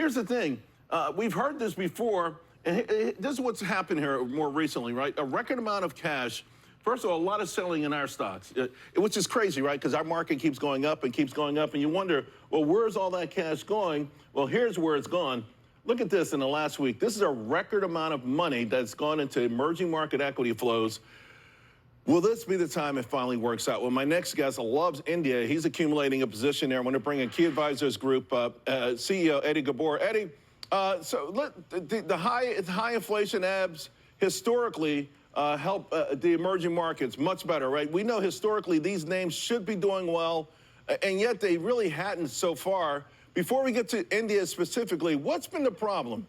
here's the thing. We've heard this before, and this is what's happened here more recently, right? A record amount of cash. First of all, a lot of selling in our stocks, which is crazy, right? Because our market keeps going up and keeps going up, and you wonder, well, where's all that cash going? Well, here's where it's gone. Look at this in the last week. This is a record amount of money that's gone into emerging market equity flows. Will this be the time it finally works out? Well, my next guest loves India. He's accumulating a position there. I want to bring in Key Advisors Group CEO Eddie Ghabour. Eddie, the high inflation abs historically help the emerging markets much better, right? We know historically these names should be doing well, and yet they really hadn't so far. Before we get to India specifically, what's been the problem?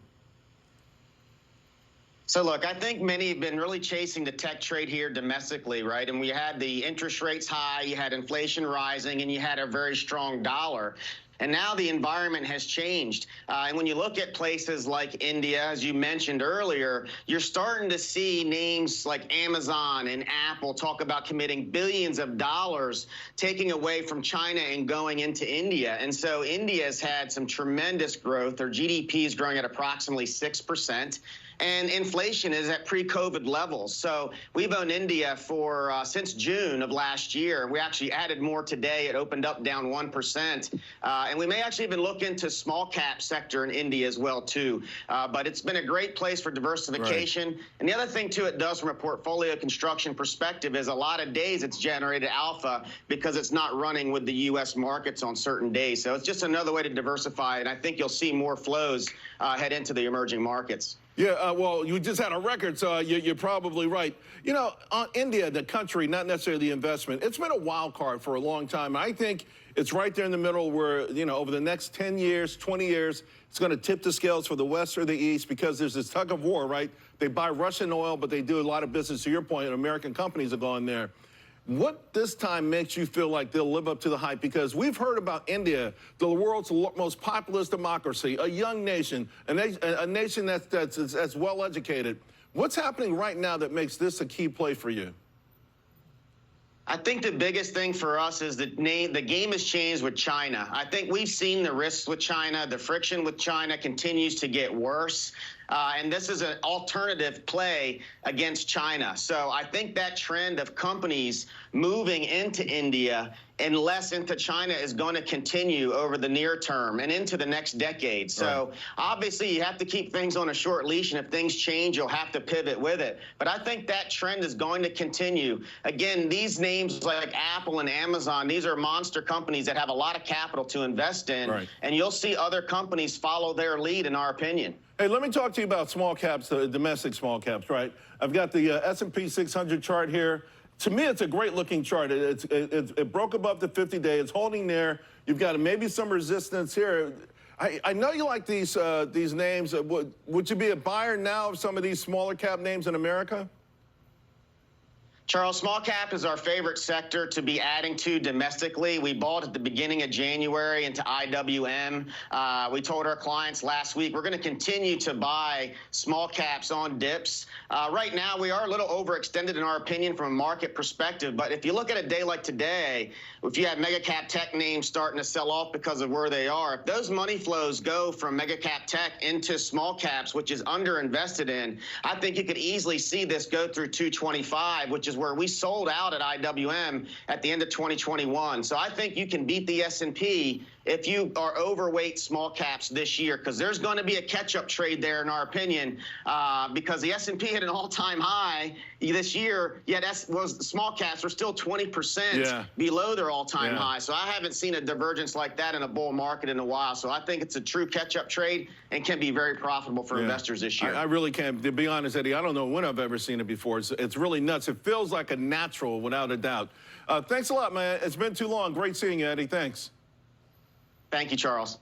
So look, I think many have been really chasing the tech trade here domestically, right? And we had the interest rates high, you had inflation rising, and you had a very strong dollar. And now the environment has changed. And when you look at places like India, as you mentioned earlier, you're starting to see names like Amazon and Apple talk about committing billions of dollars, taking away from China and going into India. And so India has had some tremendous growth. Their GDP is growing at approximately 6%. And inflation is at pre-COVID levels. So we've owned India for since June of last year. We actually added more today. It opened up down 1%. And we may actually even look into small cap sector in India as well, too. But it's been a great place for diversification. Right. And the other thing, too, it does from a portfolio construction perspective is a lot of days it's generated alpha because it's not running with the U.S. markets on certain days. So it's just another way to diversify. And I think you'll see more flows head into the emerging markets. Yeah, well, you just had a record, so you're probably right. You know, India, the country, not necessarily the investment, it's been a wild card for a long time. I think it's right there in the middle where, you know, over the next 10 years, 20 years, it's going to tip the scales for the West or the East because there's this tug of war, right? They buy Russian oil, but they do a lot of business, to your point, and American companies are going there. What this time makes you feel like they'll live up to the hype? Because we've heard about India, the world's most populous democracy, a young nation, a nation that's well educated. What's happening right now that makes this a key play for you? I think the biggest thing for us is the game has changed with China. I think we've seen the risks with China. The friction with China continues to get worse. And this is an alternative play against China. So I think that trend of companies moving into India and less into China is going to continue over the near term and into the next decade. So obviously you have to keep things on a short leash, and if things change, you'll have to pivot with it. But I think that trend is going to continue. Again, these names like Apple and Amazon, these are monster companies that have a lot of capital to invest in, and you'll see other companies follow their lead, in our opinion. Hey, let me talk to you about small caps, domestic small caps, right? I've got the S&P 600 chart here. To me, it's a great-looking chart. It broke above the 50-day. It's holding there. You've got maybe some resistance here. I know you like these names. Would you be a buyer now of some of these smaller cap names in America? Charles, small cap is our favorite sector to be adding to domestically. We bought at the beginning of January into IWM. We told our clients last week we're going to continue to buy small caps on dips. Right now, we are a little overextended in our opinion from a market perspective. But if you look at a day like today, if you have mega cap tech names starting to sell off because of where they are, if those money flows go from mega cap tech into small caps, which is underinvested in, I think you could easily see this go through 225, which is where we sold out at IWM at the end of 2021. So I think you can beat the S&P if you are overweight small caps this year, because there's going to be a catch-up trade there, in our opinion, because the S&P hit an all-time high this year, yet small caps were still 20% below their all-time high. So I haven't seen a divergence like that in a bull market in a while. So I think it's a true catch-up trade and can be very profitable for investors this year. I really can't. To be honest, Eddie, I don't know when I've ever seen it before. It's really nuts. It feels like a natural, without a doubt. Thanks a lot, man. It's been too long. Great seeing you, Eddie. Thanks. Thank you, Charles.